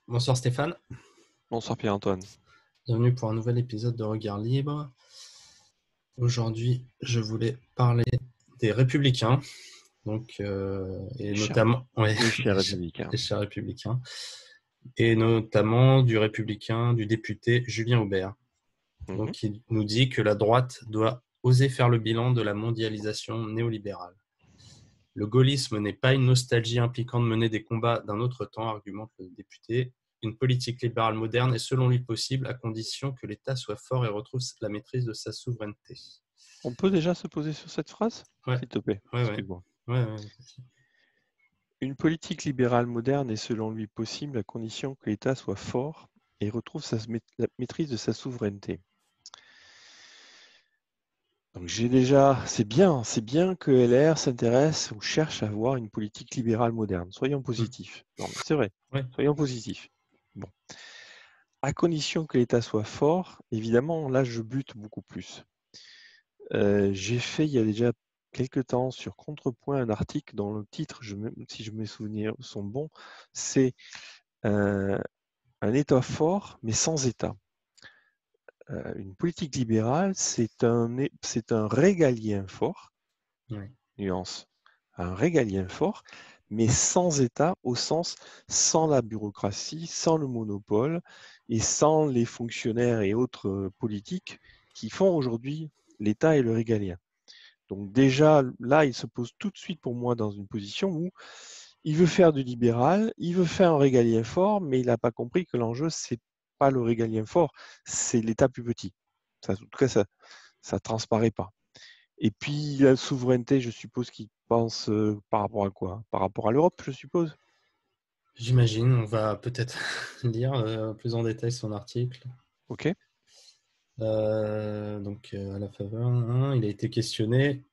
Bonsoir Stéphane, Bonsoir Pierre-Antoine. bienvenue pour un nouvel épisode de Regard Libre. Aujourd'hui, je voulais parler des Républicains, et notamment Les chers des républicains. chers Républicains, et notamment du Républicain, du député Julien Aubert. Mhm. Donc, il nous dit que la droite doit oser faire le bilan de la mondialisation néolibérale. Le gaullisme n'est pas une nostalgie impliquant de mener des combats d'un autre temps, argumente le député. Une politique libérale moderne est selon lui possible à condition que l'État soit fort et retrouve la maîtrise de sa souveraineté. On peut déjà se poser sur cette phrase, Ouais, s'il te plaît? ouais. Excuse-moi. Ouais. Une politique libérale moderne est selon lui possible à condition que l'État soit fort et retrouve la maîtrise de sa souveraineté. Donc c'est bien que LR s'intéresse ou cherche à avoir une politique libérale moderne. Soyons positifs. Non, mais c'est vrai. Ouais. Soyons positifs. Bon. À condition que l'État soit fort, évidemment, là, je bute beaucoup plus. J'ai fait il y a déjà quelque temps sur Contrepoint un article dont le titre, si mes souvenirs sont bons, c'est un État fort mais sans État. Une politique libérale, c'est un régalien fort, Ouais. nuance, un régalien fort, mais sans État au sens sans la bureaucratie, sans le monopole et sans les fonctionnaires et autres politiques qui font aujourd'hui l'État et le régalien. Donc déjà, là, il se pose tout de suite pour moi dans une position où il veut faire du libéral, il veut faire un régalien fort, mais il n'a pas compris que l'enjeu, c'est pas le régalien fort, c'est l'État plus petit. Ça, en tout cas, ça transparaît pas. Et puis la souveraineté, je suppose qu'il pense par rapport à quoi? Par rapport à l'Europe, je suppose. J'imagine, on va peut-être lire plus en détail son article. Ok. À la faveur, hein, il a été questionné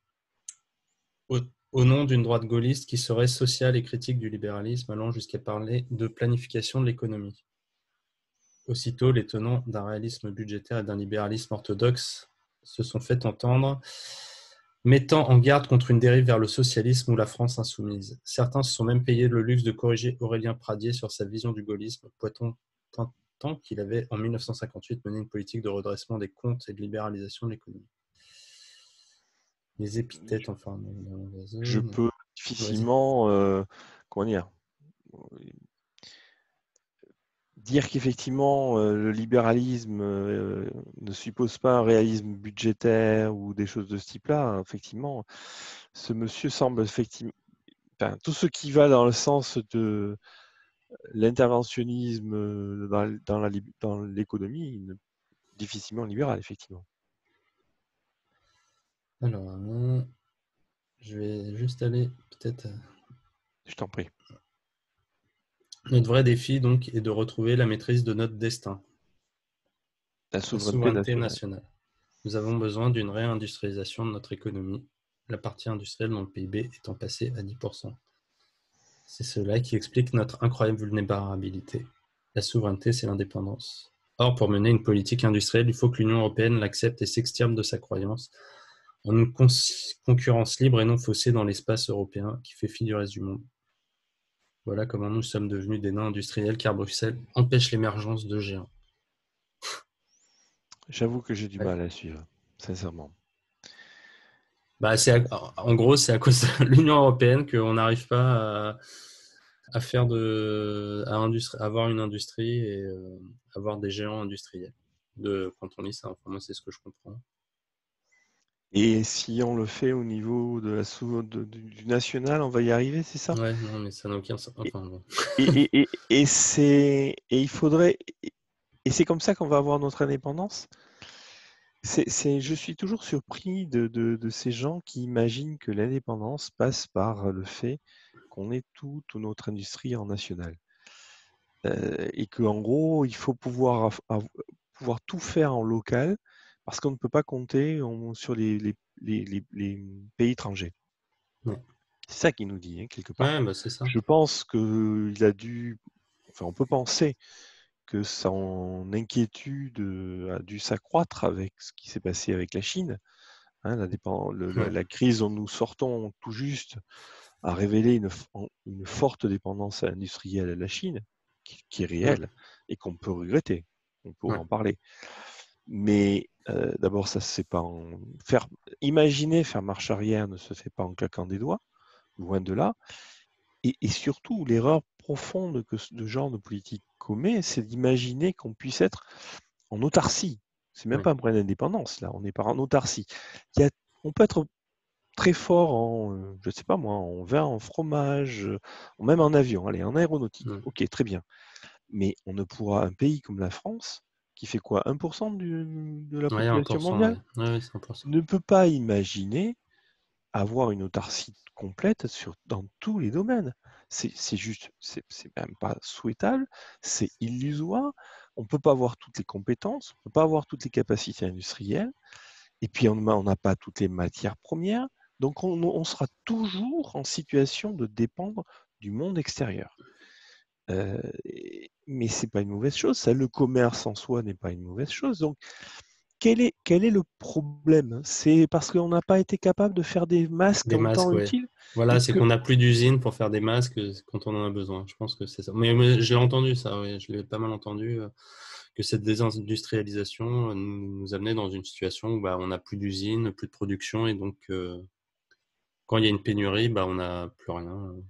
au, au nom d'une droite gaulliste qui serait sociale et critique du libéralisme, allant jusqu'à parler de planification de l'économie. Aussitôt, les tenants d'un réalisme budgétaire et d'un libéralisme orthodoxe se sont fait entendre, mettant en garde contre une dérive vers le socialisme ou la France insoumise. Certains se sont même payés le luxe de corriger Aurélien Pradier sur sa vision du gaullisme, tant qu'il avait en 1958 mené une politique de redressement des comptes et de libéralisation de l'économie. Les épithètes, enfin, Je vas-y. peux difficilement, comment dire qu'effectivement, le libéralisme ne suppose pas un réalisme budgétaire ou des choses de ce type-là. Effectivement, ce monsieur semble effectivement, enfin, tout ce qui va dans le sens de l'interventionnisme dans l'économie, difficilement libéral, effectivement. Alors, je vais juste aller peut-être. Je t'en prie. Notre vrai défi, donc, est de retrouver la maîtrise de notre destin, La la souveraineté souveraineté nationale. nationale. Nous avons besoin d'une réindustrialisation de notre économie, la partie industrielle dans le PIB étant passée à 10%. C'est cela qui explique notre incroyable vulnérabilité. La souveraineté, c'est l'indépendance. Or, pour mener une politique industrielle, il faut que l'Union européenne l'accepte et s'extirpe de sa croyance en une concurrence libre et non faussée dans l'espace européen qui fait fi du reste du monde. Voilà comment nous sommes devenus des nains industriels car Bruxelles empêche l'émergence de géants. J'avoue que j'ai du Ouais. mal à suivre, sincèrement. Bah, en gros, c'est à cause de l'Union européenne qu'on n'arrive pas à faire avoir une industrie et avoir des géants industriels. Quand on lit ça, enfin, moi, c'est ce que je comprends. Et si on le fait au niveau de du national, on va y arriver, c'est ça? Ouais, non, mais ça n'a aucun sens. Et, Enfin, bon. il faudrait, et c'est comme ça qu'on va avoir notre indépendance. Je suis toujours surpris de ces gens qui imaginent que l'indépendance passe par le fait qu'on ait toute notre industrie en national. Et qu'en gros, il faut pouvoir tout faire en local parce qu'on ne peut pas compter sur les pays étrangers. Ouais, C'est ça qu'il nous dit, hein, quelque part. ouais, bah, c'est ça. Je pense qu'il a dû, enfin, on peut penser que son inquiétude a dû s'accroître avec ce qui s'est passé avec la Chine. Hein, Ouais. la crise dont nous sortons tout juste a révélé une forte dépendance industrielle à la Chine. qui est Ouais. réel et qu'on peut regretter. On peut Ouais. en parler. Mais d'abord, ça c'est pas imaginer faire marche arrière ne se fait pas en claquant des doigts, loin de là. Et surtout, l'erreur profonde que ce genre de politique commet, c'est d'imaginer qu'on puisse être en autarcie. C'est même Ouais. pas un problème d'indépendance, là, on n'est pas en autarcie. On peut être très fort je sais pas moi, en vin, en fromage, même en avion, allez, en aéronautique. Ouais. Ok, très bien. Mais on ne pourra, un pays comme la France, qui fait quoi, 1% de la Ouais, population 1%, mondiale, ouais. Ouais, c'est 1%. ne peut pas imaginer avoir une autarcie complète dans tous les domaines. C'est juste, c'est même pas souhaitable, c'est illusoire. On ne peut pas avoir toutes les compétences, on ne peut pas avoir toutes les capacités industrielles, et puis on n'a pas toutes les matières premières. Donc on sera toujours en situation de dépendre du monde extérieur. Mais c'est pas une mauvaise chose, ça. Le commerce en soi n'est pas une mauvaise chose. Donc quel est le problème? C'est parce qu'on n'a pas été capable de faire des masques Des en temps masques, ouais. utile Voilà, et c'est que qu'on n'a plus d'usines pour faire des masques quand on en a besoin. Je pense que c'est ça. Mais je l'ai entendu, ça, oui. Je l'ai pas mal entendu, que cette désindustrialisation nous amenait dans une situation où bah, on n'a plus d'usines, plus de production, et donc quand il y a une pénurie, bah, on n'a plus rien. On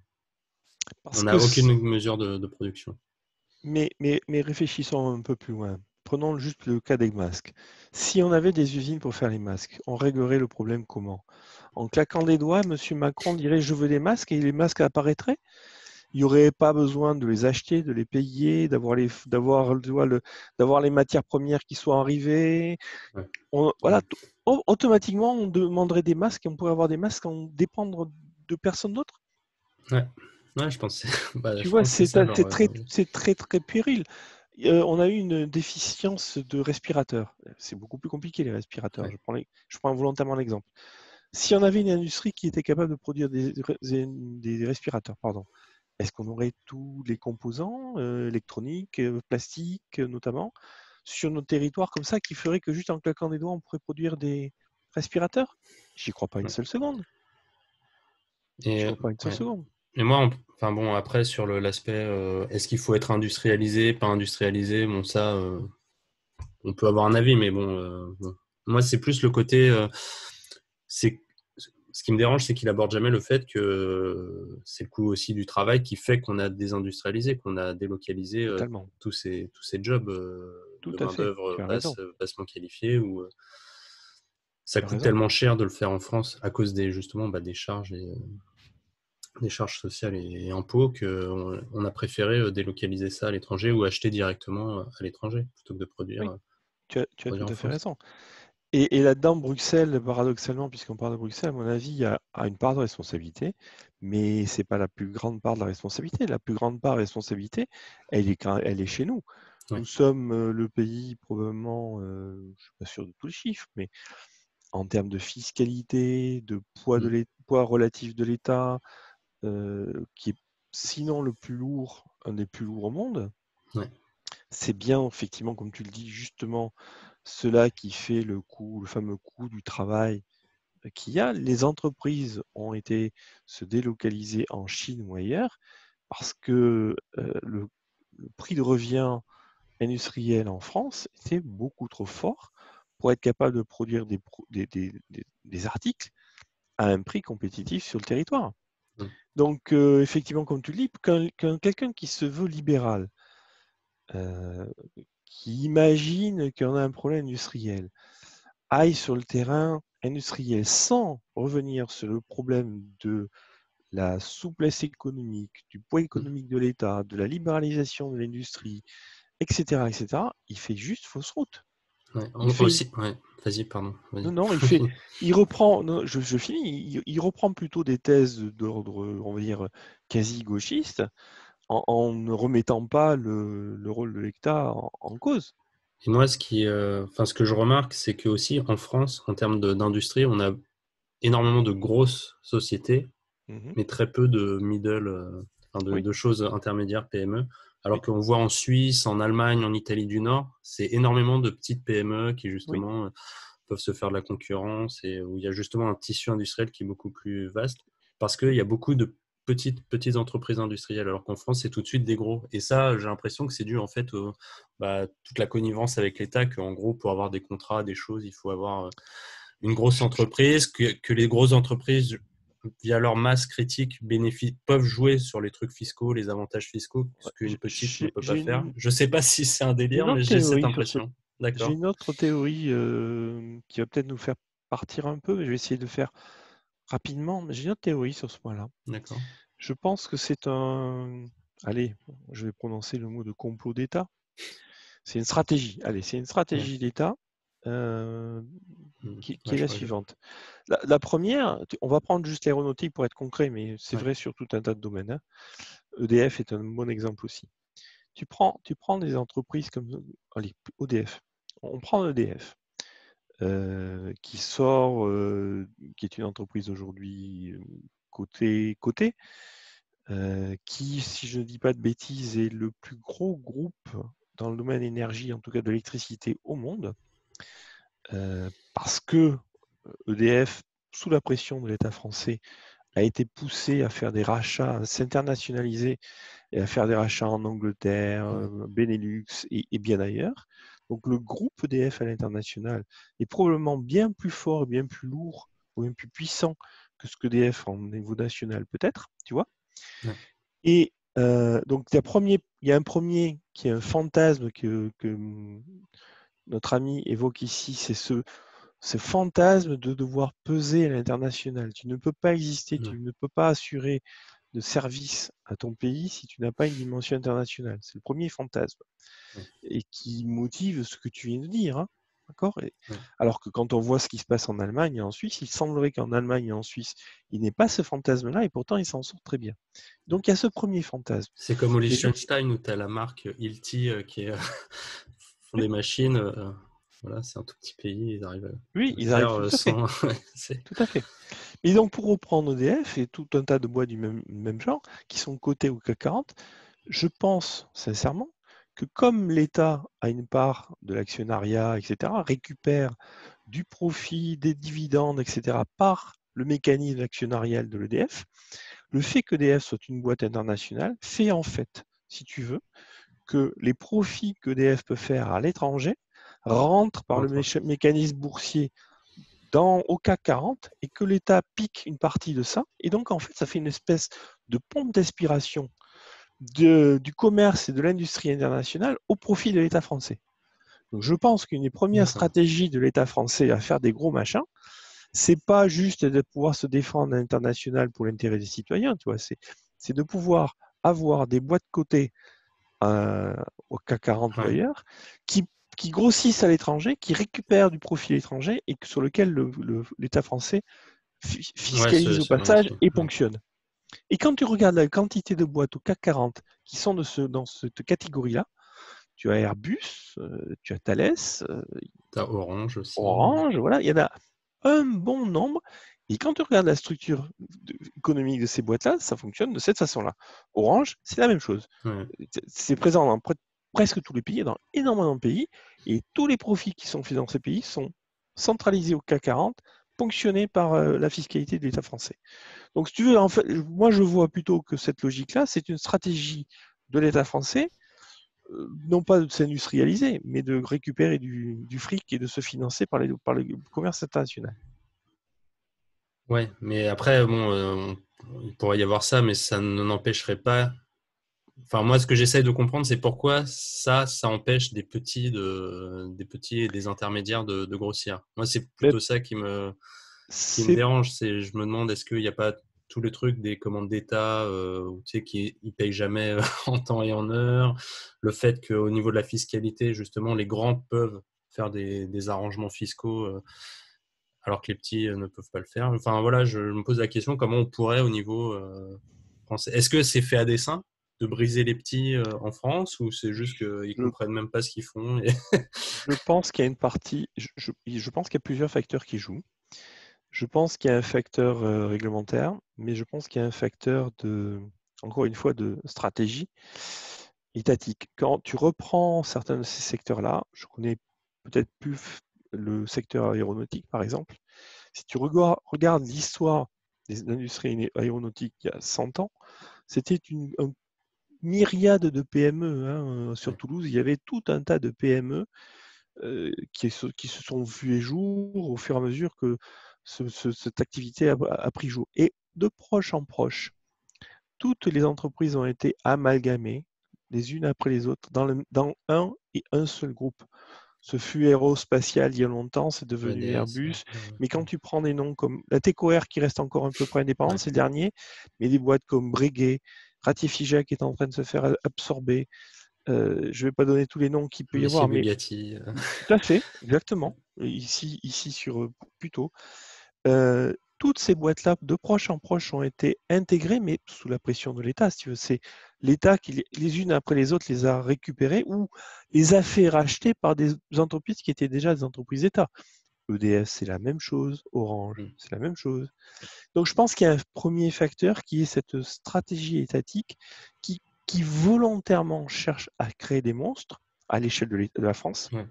parce n'a que aucune mesure de production. mais réfléchissons un peu plus loin. Prenons juste le cas des masques. Si on avait des usines pour faire les masques, on réglerait le problème comment? En claquant des doigts, Monsieur Macron dirait je veux des masques et les masques apparaîtraient? Il n'y aurait pas besoin de les acheter, de les payer, d'avoir les matières premières qui soient arrivées. Ouais. Voilà, automatiquement, on demanderait des masques et on pourrait avoir des masques sans dépendre de personne d'autre. Ouais. Ouais, je pense, bah, Tu je vois, pense que c'est ça leur. c'est très, très péril. On a eu une déficience de respirateurs. C'est beaucoup plus compliqué, les respirateurs. Ouais. Je prends volontairement l'exemple. Si on avait une industrie qui était capable de produire des respirateurs, pardon, est-ce qu'on aurait tous les composants électroniques, plastiques notamment, sur notre territoire comme ça, qui ferait que juste en claquant des doigts, on pourrait produire des respirateurs? J'y crois pas une Ouais. seule seconde. J'y Et, crois pas une seule ouais. seconde. Et moi, enfin bon, après sur l'aspect, est-ce qu'il faut être industrialisé, pas industrialisé, bon ça, on peut avoir un avis, mais bon. Moi c'est plus le côté, c'est ce qui me dérange, c'est qu'il aborde jamais le fait que c'est le coût aussi du travail qui fait qu'on a désindustrialisé, qu'on a délocalisé Totalement. tous ces jobs Tout de à main fait. d'œuvre Tu as raison. bassement qualifiée, où ça Tu as coûte raison. tellement cher de le faire en France à cause justement des charges des charges sociales et impôts, qu'on a préféré délocaliser ça à l'étranger ou acheter directement à l'étranger plutôt que de Oui, tu as tout produire en à fait France. raison. Et là-dedans, Bruxelles, paradoxalement, puisqu'on parle de Bruxelles, à mon avis, a une part de responsabilité, mais c'est pas la plus grande part de la responsabilité. La plus grande part de responsabilité, elle est chez nous. Ouais. Nous sommes le pays probablement, je ne suis pas sûr de tous les chiffres, mais en termes de fiscalité, de Mm. poids relatif de l'État, qui est sinon le plus lourd, un des plus lourds au monde. Ouais. C'est bien, effectivement, comme tu le dis, justement, cela qui fait le fameux coût du travail qu'il y a. Les entreprises ont été se délocaliser en Chine ou ailleurs parce que le prix de revient industriel en France était beaucoup trop fort pour être capable de produire des articles à un prix compétitif sur le territoire. Mm. Donc, effectivement, comme tu le dis, quelqu'un qui se veut libéral, euh, qui imagine qu'on a un problème industriel, aille sur le terrain industriel sans revenir sur le problème de la souplesse économique, du poids Mm. économique de l'État, de la libéralisation de l'industrie, etc., etc., il fait juste fausse route. Ouais. Il fait, Aussi, ouais. Vas-y, pardon. non, Vas-y. non, il reprend, non, je finis, il reprend plutôt des thèses d'ordre, on va dire, quasi gauchiste, en ne remettant pas le rôle de l'État en cause. Et moi, ce que je remarque, c'est que aussi en France, en termes d'industrie, on a énormément de grosses sociétés, Mhm. mais très peu de middle, enfin Oui, de choses intermédiaires PME. Alors oui, qu'on voit en Suisse, en Allemagne, en Italie du Nord, c'est énormément de petites PME qui oui. justement peuvent se faire de la concurrence et où il y a justement un tissu industriel qui est beaucoup plus vaste parce qu'il y a beaucoup de petites entreprises industrielles, alors qu'en France, c'est tout de suite des gros. Et ça, j'ai l'impression que c'est dû en fait toute la connivence avec l'État, qu'en gros, pour avoir des contrats, des choses, il faut avoir une grosse entreprise, que les grosses entreprises, via leur masse critique, peuvent jouer sur les trucs fiscaux, les avantages fiscaux, ce qu'une petite ne peut pas faire. Je ne sais pas si c'est un J'ai une délire, mais autre j'ai cette théorie sur ce. impression. J'ai D'accord. une autre théorie qui va peut-être nous faire partir un peu, mais je vais essayer de le faire rapidement. Mais j'ai une autre théorie sur ce point-là. D'accord. Je pense que c'est un. Allez, je vais prononcer le mot de complot d'État. C'est une stratégie. Allez, c'est une Ouais. stratégie d'État qui Ouais, est la suivante. La première, on va prendre juste l'aéronautique pour être concret, mais c'est vrai sur tout un tas de domaines, hein. EDF est un bon exemple aussi. Tu prends des entreprises comme allez, EDF. On prend EDF, qui sort, qui est une entreprise aujourd'hui cotée, qui, si je ne dis pas de bêtises, est le plus gros groupe dans le domaine énergie, en tout cas de l'électricité au monde, parce que EDF, sous la pression de l'État français, a été poussé à faire des rachats, à s'internationaliser et à faire des rachats en Angleterre, Benelux et bien ailleurs. Donc le groupe EDF à l'international est probablement bien plus fort et bien plus lourd ou bien plus puissant que ce que EDF en niveau national peut être, tu vois. Ouais. Et donc il y a un premier qui est un fantasme que notre ami évoque ici, c'est ce fantasme de devoir peser à l'international. Tu ne peux pas exister, tu ne peux pas assurer de service à ton pays si tu n'as pas une dimension internationale. C'est le premier fantasme. Et qui motive ce que tu viens de dire. Hein. D'accord. Alors que quand on voit ce qui se passe en Allemagne et en Suisse, il semblerait qu'en Allemagne et en Suisse, il n'y ait pas ce fantasme-là et pourtant ils s'en sortent très bien. Donc il y a ce premier fantasme. C'est comme au Et Liechtenstein où tu as la marque Hilti qui font des machines. Voilà, c'est un tout petit pays, ils arrivent oui, à ils arrivent faire tout à fait. sans. Tout à fait. Et donc pour reprendre EDF et tout un tas de boîtes du même genre, qui sont cotées au CAC 40, je pense sincèrement que comme l'État a une part de l'actionnariat, etc., récupère du profit, des dividendes, etc., par le mécanisme actionnarial de l'EDF, le fait qu'EDF soit une boîte internationale fait en fait, si tu veux, que les profits qu'EDF peut faire à l'étranger rentrent par le mécanisme boursier au CAC 40 et que l'État pique une partie de ça. Et donc, en fait, ça fait une espèce de pompe d'aspiration du commerce et de l'industrie internationale au profit de l'État français. Donc, je pense qu'une des premières stratégies de l'État français à faire des gros machins, c'est pas juste de pouvoir se défendre à l'international pour l'intérêt des citoyens, tu vois, c'est de pouvoir avoir des boîtes cotées au CAC 40 ou ailleurs qui grossissent à l'étranger, qui récupèrent du profit à l'étranger et sur lequel l'État français fiscalise au passage et ponctionne. Et quand tu regardes la quantité de boîtes au CAC 40 qui sont dans cette catégorie-là, tu as Airbus, tu as Thales, tu as Orange aussi. Orange, voilà, il y en a un bon nombre. Et quand tu regardes la structure économique de ces boîtes-là, ça fonctionne de cette façon-là. Orange, c'est la même chose. Ouais. C'est présent dans presque tous les pays, dans énormément de pays, et tous les profits qui sont faits dans ces pays sont centralisés au CAC 40, ponctionnés par la fiscalité de l'État français. Donc, si tu veux, en fait, moi, je vois plutôt que cette logique-là, c'est une stratégie de l'État français, non pas de s'industrialiser, mais de récupérer du fric et de se financer par le commerce international. Ouais, mais après, bon, il pourrait y avoir ça, mais ça ne n'empêcherait pas. Enfin, moi, ce que j'essaye de comprendre, c'est pourquoi ça empêche des petits et des intermédiaires de grossir. Moi, c'est Mais plutôt ça qui me c'est dérange. Je me demande, est-ce qu'il n'y a pas tous les trucs des commandes d'État où tu sais qu'ils ne payent jamais en temps et en heure. Le fait qu'au niveau de la fiscalité, justement, les grands peuvent faire des arrangements fiscaux alors que les petits ne peuvent pas le faire. Enfin, voilà, je me pose la question, comment on pourrait au niveau français. Est-ce que c'est fait à dessein de briser les petits en France ou c'est juste qu'ils je, comprennent même pas ce qu'ils font je pense qu'il y a une partie, je pense qu'il y a plusieurs facteurs qui jouent. Je pense qu'il y a un facteur réglementaire, mais je pense qu'il y a un facteur encore une fois, de stratégie étatique. Quand tu reprends certains de ces secteurs-là, je connais peut-être plus le secteur aéronautique, par exemple. Si tu regardes l'histoire l'industrie aéronautique il y a 100 ans, c'était un myriade de PME. Hein. Sur Toulouse, il y avait tout un tas de PME qui se sont vues jour au fur et à mesure que cette activité a pris jour. Et de proche en proche, toutes les entreprises ont été amalgamées les unes après les autres dans un et un seul groupe. Ce fut Aérospatial il y a longtemps, c'est devenu EDS, Airbus. Mais quand tu prends des noms comme la TECOR qui reste encore un peu près indépendante, c'est le dernier, mais des boîtes comme Breguet, Ratifijac qui est en train de se faire absorber. Je ne vais pas donner tous les noms qu'il peut y Messier avoir, mais Bugatti. tout à fait, exactement. Ici sur Puteaux. Toutes ces boîtes-là, de proche en proche, ont été intégrées, mais sous la pression de l'État. Si tu veux, c'est l'État qui, les unes après les autres, les a récupérées ou les a fait racheter par des entreprises qui étaient déjà des entreprises d'État. EDF, c'est la même chose. Orange, c'est la même chose. Donc, je pense qu'il y a un premier facteur qui est cette stratégie étatique qui volontairement cherche à créer des monstres à l'échelle de la France. Ouais.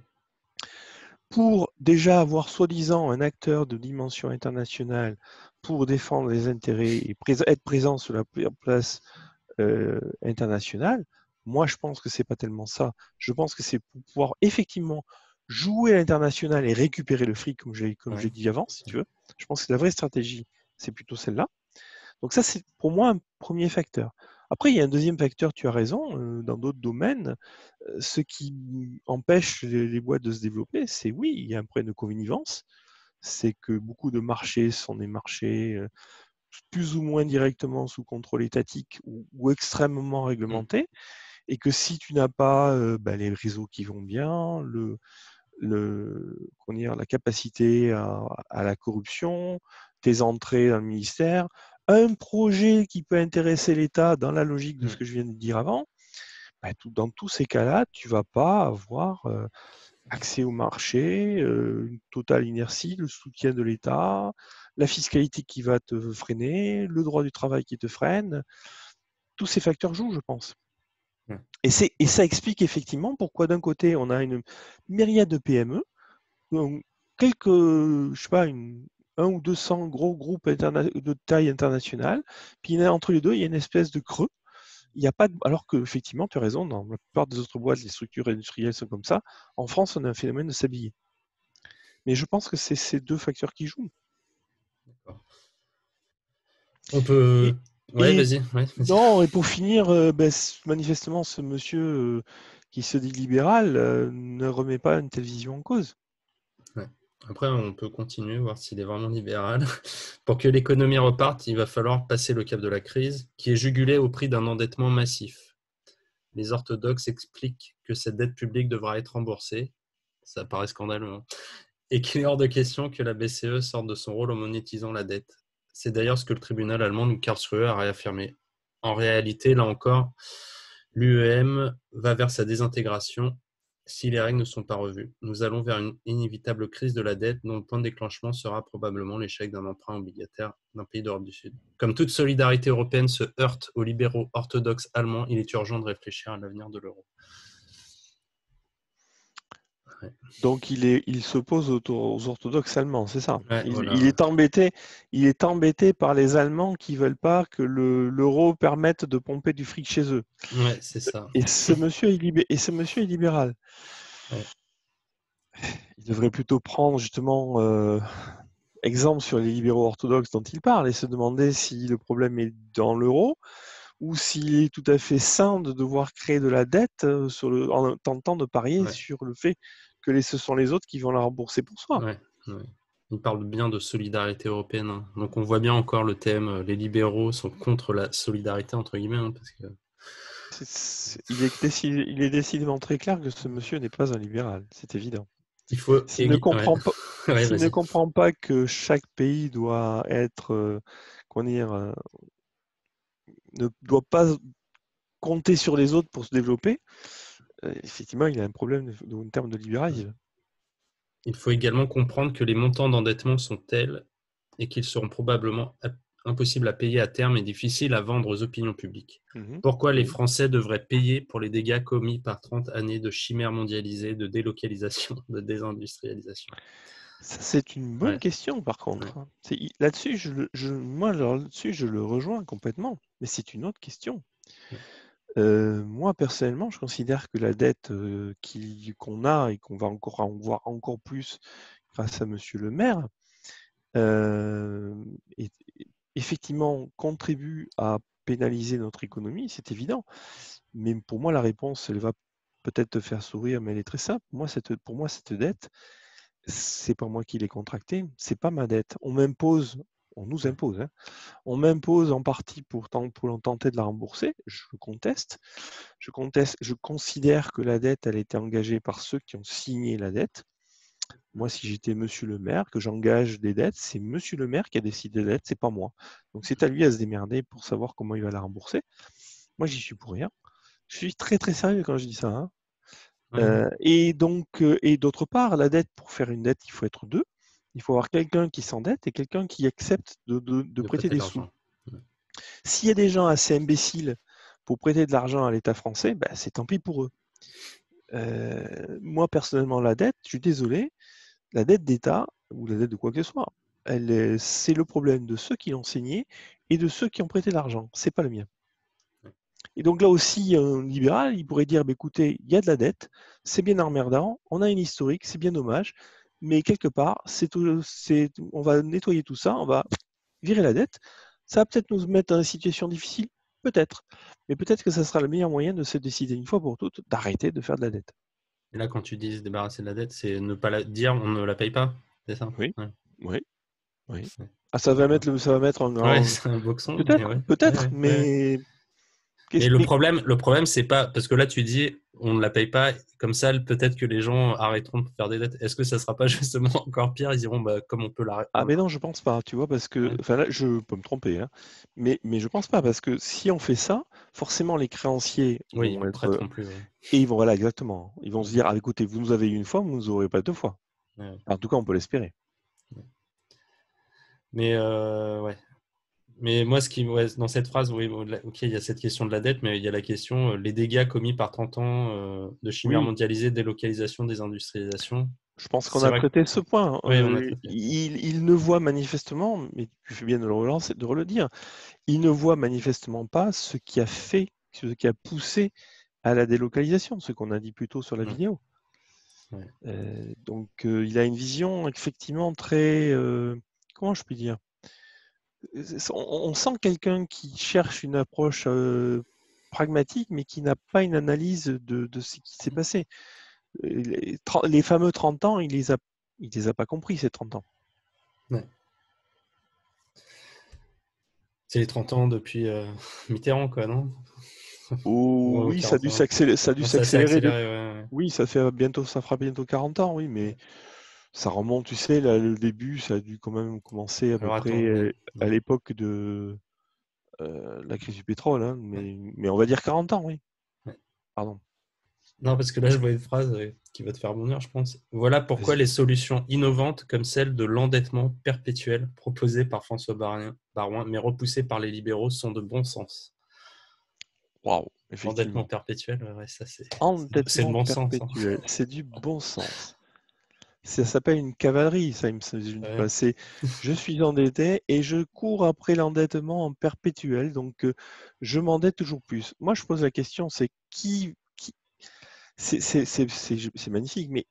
Pour déjà avoir soi-disant un acteur de dimension internationale pour défendre les intérêts et être présent sur la place internationale, moi je pense que c'est pas tellement ça. Je pense que c'est pour pouvoir effectivement jouer à l'international et récupérer le fric, comme j'ai dit avant, si tu veux. Je pense que la vraie stratégie, c'est plutôt celle-là. Donc ça, c'est pour moi un premier facteur. Après, il y a un deuxième facteur, tu as raison, dans d'autres domaines, ce qui empêche les boîtes de se développer, c'est oui, il y a un problème de connivence, c'est que beaucoup de marchés sont des marchés plus ou moins directement sous contrôle étatique ou extrêmement réglementés, et que si tu n'as pas les réseaux qui vont bien, la capacité à la corruption, tes entrées dans le ministère, un projet qui peut intéresser l'État dans la logique de ce que je viens de dire avant, dans tous ces cas-là, tu ne vas pas avoir accès au marché, une totale inertie, le soutien de l'État, la fiscalité qui va te freiner, le droit du travail qui te freine. Tous ces facteurs jouent, je pense. Et ça explique effectivement pourquoi d'un côté, on a une myriade de PME, quelques, je sais pas, un ou 200 gros groupes de taille internationale, puis entre les deux, il y a une espèce de creux. Il y a pas alors que effectivement, tu as raison, dans la plupart des autres boîtes, les structures industrielles sont comme ça. En France, on a un phénomène de s'habiller. Mais je pense que c'est ces deux facteurs qui jouent. On peut. Ouais, Et, vas-y. Ouais, vas-y. non, et pour finir, manifestement, ce monsieur qui se dit libéral ne remet pas une telle vision en cause. Ouais. Après, on peut continuer, voir s'il est vraiment libéral. Pour que l'économie reparte, il va falloir passer le cap de la crise, qui est jugulée au prix d'un endettement massif. Les orthodoxes expliquent que cette dette publique devra être remboursée. Ça paraît scandaleux. Hein. Et qu'il est hors de question que la BCE sorte de son rôle en monétisant la dette. C'est d'ailleurs ce que le tribunal allemand de Karlsruhe a réaffirmé. En réalité, là encore, l'UEM va vers sa désintégration si les règles ne sont pas revues. Nous allons vers une inévitable crise de la dette dont le point de déclenchement sera probablement l'échec d'un emprunt obligataire d'un pays d'Europe du Sud. Comme toute solidarité européenne se heurte aux libéraux orthodoxes allemands, il est urgent de réfléchir à l'avenir de l'euro. Ouais. Donc il s'oppose aux orthodoxes allemands, c'est ça. Ouais, voilà. Il est embêté par les Allemands qui veulent pas que l'euro permette de pomper du fric chez eux. Ouais, c'est ça. Et ce monsieur est libéral. Ouais. Il devrait plutôt prendre justement exemple sur les libéraux orthodoxes dont il parle et se demander si le problème est dans l'euro ou s'il est tout à fait sain de devoir créer de la dette en tentant de parier sur le fait que ce sont les autres qui vont la rembourser pour soi. Ouais. Il parle bien de solidarité européenne. Hein. Donc on voit bien encore le thème, les libéraux sont contre la solidarité, entre guillemets. Hein, parce que... Il est décidément très clair que ce monsieur n'est pas un libéral, c'est évident. Il faut S'il ne comprend pas, ouais, s'il ne comprend pas que chaque pays doit être, ne doit pas compter sur les autres pour se développer, effectivement, il a un problème en termes de libéralisme. Il faut également comprendre que les montants d'endettement sont tels et qu'ils seront probablement impossibles à payer à terme et difficiles à vendre aux opinions publiques. Pourquoi les Français devraient payer pour les dégâts commis par 30 années de chimères mondialisées, de délocalisation, de désindustrialisation? Ça, c'est une bonne Ouais. question, par contre. Hein. Là-dessus, moi, là-dessus, je le rejoins complètement. Mais c'est une autre question. Moi, personnellement, je considère que la dette qu'on a et qu'on va encore en voir encore plus grâce à Monsieur le maire, euh, est- effectivement, contribue à pénaliser notre économie, c'est évident. Mais pour moi, la réponse, elle va peut-être te faire sourire, mais elle est très simple. Pour moi, cette dette, c'est pas moi qui l'ai contractée, c'est pas ma dette. On nous impose, hein. On m'impose en partie pour tenter de la rembourser. Je considère que la dette, elle a été engagée par ceux qui ont signé la dette. Moi, si j'étais monsieur le maire, que j'engage des dettes, c'est monsieur le maire qui a décidé de la dette, c'est pas moi. Donc c'est à lui à se démerder pour savoir comment il va la rembourser. Moi, j'y suis pour rien. Je suis très très sérieux quand je dis ça, hein. Et d'autre part, la dette, pour faire une dette, il faut être deux. Il faut avoir quelqu'un qui s'endette et quelqu'un qui accepte de prêter prêter des de sous. l'argent. Ouais. S'il y a des gens assez imbéciles pour prêter de l'argent à l'État français, ben, c'est tant pis pour eux. Moi, personnellement, la dette, je suis désolé, la dette d'État, ou la dette de quoi que ce soit, c'est le problème de ceux qui l'ont signé et de ceux qui ont prêté l'argent. C'est pas le mien. Et donc là aussi, un libéral, il pourrait dire, bah, écoutez, il y a de la dette, c'est bien emmerdant, on a une historique, c'est bien dommage, mais quelque part, on va nettoyer tout ça, on va virer la dette. Ça va peut-être nous mettre dans une situation difficile, peut-être. Mais peut-être que ça sera le meilleur moyen de se décider une fois pour toutes d'arrêter de faire de la dette. Et là, quand tu dis se débarrasser de la dette, c'est ne pas la dire, on ne la paye pas, c'est ça? Oui, Ouais. oui, oui. Ouais. Ah, D'accord. ça va mettre Ouais, c'est un boxon, mais peut-être, ouais. peut-être, Ouais, ouais. mais Mais mais le problème, c'est pas parce que là tu dis on ne la paye pas, comme ça peut-être que les gens arrêteront de faire des dettes. Est-ce que ça sera pas justement encore pire? Ils diront bah comme on peut ah mais non, je pense pas, tu vois, parce que, ouais, enfin là, je peux me tromper, hein, mais je pense pas, parce que si on fait ça, forcément les créanciers oui, vont ils être, prêteront plus. Ouais. et ils vont, voilà, exactement, ils vont se Ouais, dire, ah écoutez, vous nous avez eu une fois, vous nous aurez pas deux fois. ouais. En tout cas, on peut l'espérer. Mais ouais. Mais moi, ouais, dans cette phrase, oui, ok, il y a cette question de la dette, mais il y a la question les dégâts commis par 30 ans de chimère Oui, mondialisée, délocalisation, désindustrialisation. je pense qu'on C'est a vrai que traité ce point. oui, on a traité. Il ne voit manifestement, mais tu fais bien de le relancer, de le dire, il ne voit manifestement pas ce qui a poussé à la délocalisation, ce qu'on a dit plus tôt sur la Ouais, vidéo. ouais. Donc, il a une vision effectivement très, comment je puis dire? On sent quelqu'un qui cherche une approche pragmatique, mais qui n'a pas une analyse de ce qui s'est passé. Les fameux 30 ans, il les a pas compris, ces 30 ans. Ouais. C'est les 30 ans depuis Mitterrand, quoi, non? Oh, Ou oui, ça a 40 dû ans. Ça s'est s'accélérer. accéléré, ouais. Oui, ça fera bientôt 40 ans, oui, mais ça remonte, tu sais, là, le début, ça a dû quand même commencer à peu Alors près attends, oui. à Ouais. l'époque de la crise du pétrole, hein, Ouais. mais on va dire 40 ans, oui. Ouais. Pardon. Non, parce que là, je vois une phrase qui va te faire bondir, je pense. Voilà pourquoi Vas-y. les solutions innovantes comme celle de l'endettement perpétuel proposée par François Baroin, mais repoussée par les libéraux, sont de bon sens. Waouh, L'endettement effectivement. perpétuel, ouais, ça c'est de Endettement bon sens. Hein. perpétuel, c'est du bon sens. Ça s'appelle une cavalerie, ça, je ne dis Ouais. pas. C'est je suis endetté et je cours après l'endettement en perpétuel, donc je m'endette toujours plus. Moi, je pose la question, c'est qui c'est magnifique, mais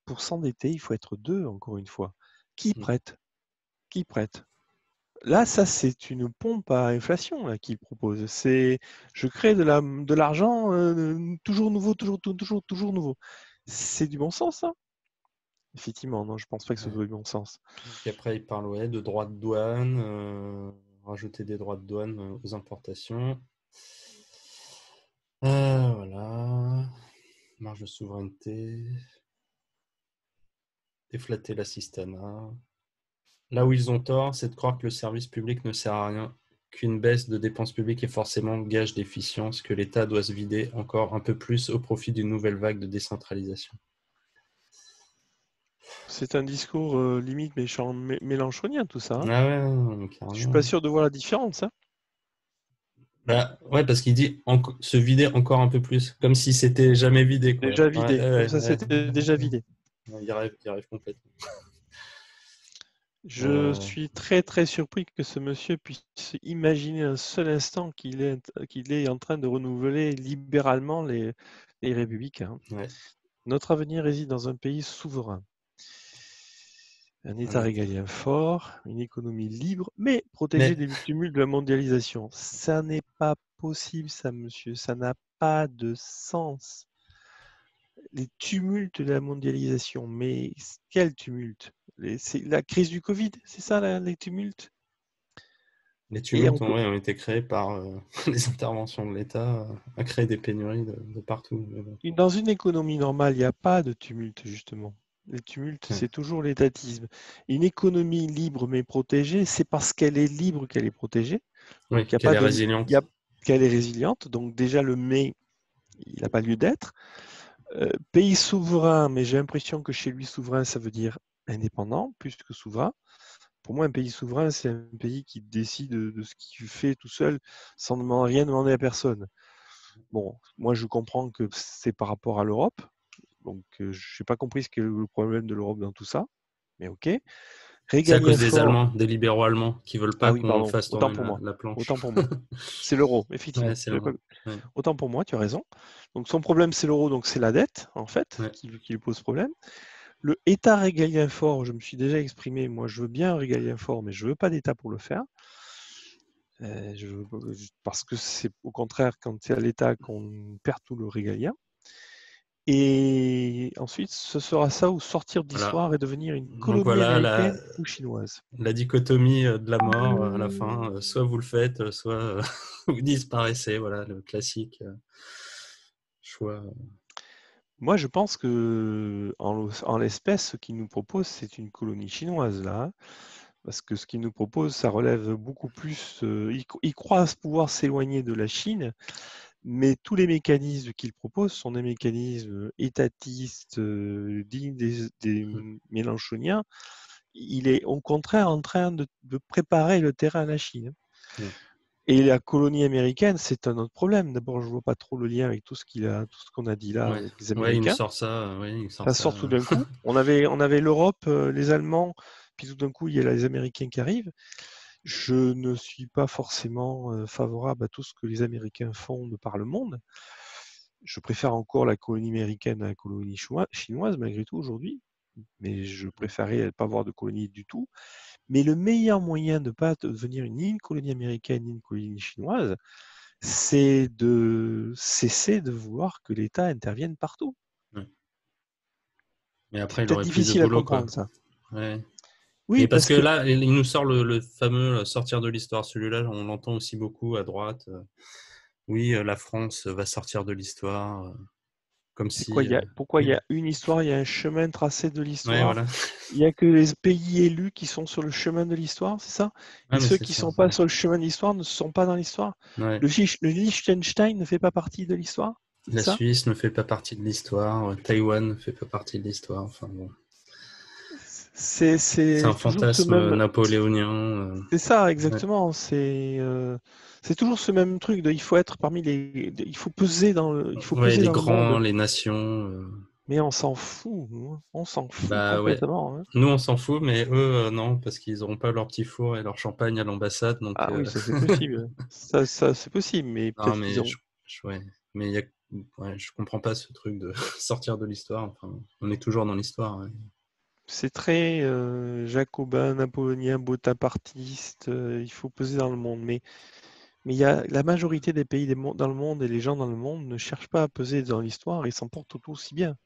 pour s'endetter, il faut être deux, encore une fois. Qui Mm. prête? Qui prête? Là, ça, c'est une pompe à inflation là, qu'il propose. C'est je crée de l'argent toujours nouveau, toujours nouveau. C'est du bon sens, ça? Effectivement, non, je pense pas que ce Ouais. soit du bon sens. Puis après, il parle ouais, de droits de douane, rajouter des droits de douane aux importations. Voilà. Marge de souveraineté. Déflater l'assistanat. Là où ils ont tort, c'est de croire que le service public ne sert à rien, qu'une baisse de dépenses publiques est forcément gage d'efficience, que l'État doit se vider encore un peu plus au profit d'une nouvelle vague de décentralisation. C'est un discours limite mélanchonien, tout ça, hein. Ah ouais, non, Je suis pas carrément. sûr de voir la différence, hein. Bah, ouais, parce qu'il dit se vider encore un peu plus, comme si c'était jamais vidé, quoi. Déjà Ouais, vidé, comme ouais, ça ouais, c'était déjà vidé. ouais. Il rêve complètement. Je suis très très surpris que ce monsieur puisse imaginer un seul instant qu'il est en train de renouveler libéralement les républicains. Ouais. Notre avenir réside dans un pays souverain. Un État Ouais. régalien fort, une économie libre, mais protégée Mais des tumultes de la mondialisation. Ça n'est pas possible, ça, monsieur. Ça n'a pas de sens. Les tumultes de la mondialisation, mais quel tumulte? C'est la crise du Covid, c'est ça, les tumultes? les Et tumultes on peut, ont été créés par les interventions de l'État à créer des pénuries de partout. Mais bon. dans une économie normale, il n'y a pas de tumulte, justement. Les tumultes, Ouais. c'est toujours l'étatisme. Une économie libre mais protégée, c'est parce qu'elle est libre qu'elle est protégée. Donc, Oui, il y a qu'elle pas est de, il y a- résiliente. qu'elle est résiliente. Donc, déjà, le mais, il n'a pas lieu d'être. Pays souverain, mais j'ai l'impression que chez lui, souverain, ça veut dire indépendant, plus que souverain. Pour moi, un pays souverain, c'est un pays qui décide de ce qu'il fait tout seul, sans rien demander à personne. Bon, moi, je comprends que c'est par rapport à l'Europe. Donc, je n'ai pas compris ce qu'est le problème de l'Europe dans tout ça. Mais ok. C'est à Régalien cause des fort. Allemands, des libéraux allemands, qui veulent Ah pas oui, qu'on pardon. fasse Autant tourner pour moi. la planche. Autant pour moi. C'est l'euro, Ouais, effectivement. c'est l'Europe. Ouais. Autant pour moi, tu as raison. Donc, son problème, c'est l'euro, donc c'est la dette, en fait, Ouais. qui lui pose problème. Le État régalien fort, je me suis déjà exprimé. Moi, je veux bien un régalien fort, mais je veux pas d'État pour le faire. Parce que c'est au contraire quand c'est à l'État qu'on perd tout le régalien. Et ensuite, ce sera ça ou sortir de Voilà. l'histoire et devenir une Donc colonie voilà américaine ou chinoise. la dichotomie de la mort à la fin. Soit vous le faites, soit vous disparaissez. Voilà le classique choix. Moi, je pense que en l'espèce, ce qu'il nous propose, c'est une colonie chinoise là, hein. Parce que ce qu'il nous propose, ça relève beaucoup plus. Il croit pouvoir s'éloigner de la Chine, mais tous les mécanismes qu'il propose sont des mécanismes étatistes, dignes des Mélenchoniens. Il est au contraire en train de préparer le terrain à la Chine. Ouais. Et la colonie américaine, c'est un autre problème. D'abord, je vois pas trop le lien avec tout ce qu'on a dit là Ouais. avec les Ouais, il nous Américains. sort ça. Ouais, il nous sort Ça ça. sort tout d'un coup. On avait l'Europe, les Allemands, puis tout d'un coup, il y a les Américains qui arrivent. Je ne suis pas forcément favorable à tout ce que les Américains font de par le monde. Je préfère encore la colonie américaine à la colonie chinoise, malgré tout, aujourd'hui. Mais je préférais ne pas avoir de colonie du tout. Mais le meilleur moyen de ne pas devenir ni une colonie américaine ni une colonie chinoise, c'est de cesser de vouloir que l'État intervienne partout. Ouais. Mais C'est après, il peut-être aurait plus de difficile à boulot, quoi. comprendre ça. Ouais. Oui, Mais parce parce que que là, il nous sort le fameux sortir de l'histoire. Celui-là, on l'entend aussi beaucoup à droite. Oui, la France va sortir de l'histoire. Comme c'est quoi, si. pourquoi il y a une histoire, il y a un chemin tracé de Ouais, l'histoire. voilà. Il n'y a que les pays élus qui sont sur le chemin de l'histoire, c'est ça? Ah, Et mais ceux c'est qui ne ça. sont pas sur le chemin de l'histoire ne sont pas dans l'histoire. Ouais. Le Liechtenstein ne fait pas partie de l'histoire, La c'est ça? Suisse ne fait pas partie de l'histoire. Taïwan ne fait pas partie de l'histoire. Enfin bon. C'est C'est un c'est toujours ce fantasme même. napoléonien. C'est ça, Ouais. exactement. C'est toujours ce même truc il faut être parmi il faut peser il faut Ouais, peser les dans le monde. grands, les nations. Mais on s'en fout, nous, hein. On s'en fout Bah ouais. complètement, hein. Nous, on s'en fout, mais eux, non, parce qu'ils n'auront pas leur petit four et leur champagne à l'ambassade. Donc, Ah oui, ça c'est possible. Ça c'est possible, mais non, peut-être qu'ils mais ont. ouais. Mais ouais, je comprends pas ce truc de sortir de l'histoire. Enfin, on est toujours dans l'histoire. Ouais. C'est très jacobin, napoléonien, bonapartiste. Il faut peser dans le monde, mais il y a la majorité des pays dans le monde et les gens dans le monde ne cherchent pas à peser dans l'histoire et s'en portent tout aussi bien.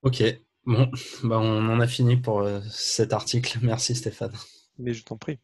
Ok, bon, bah on en a fini pour cet article. Merci Stéphane. Mais je t'en prie.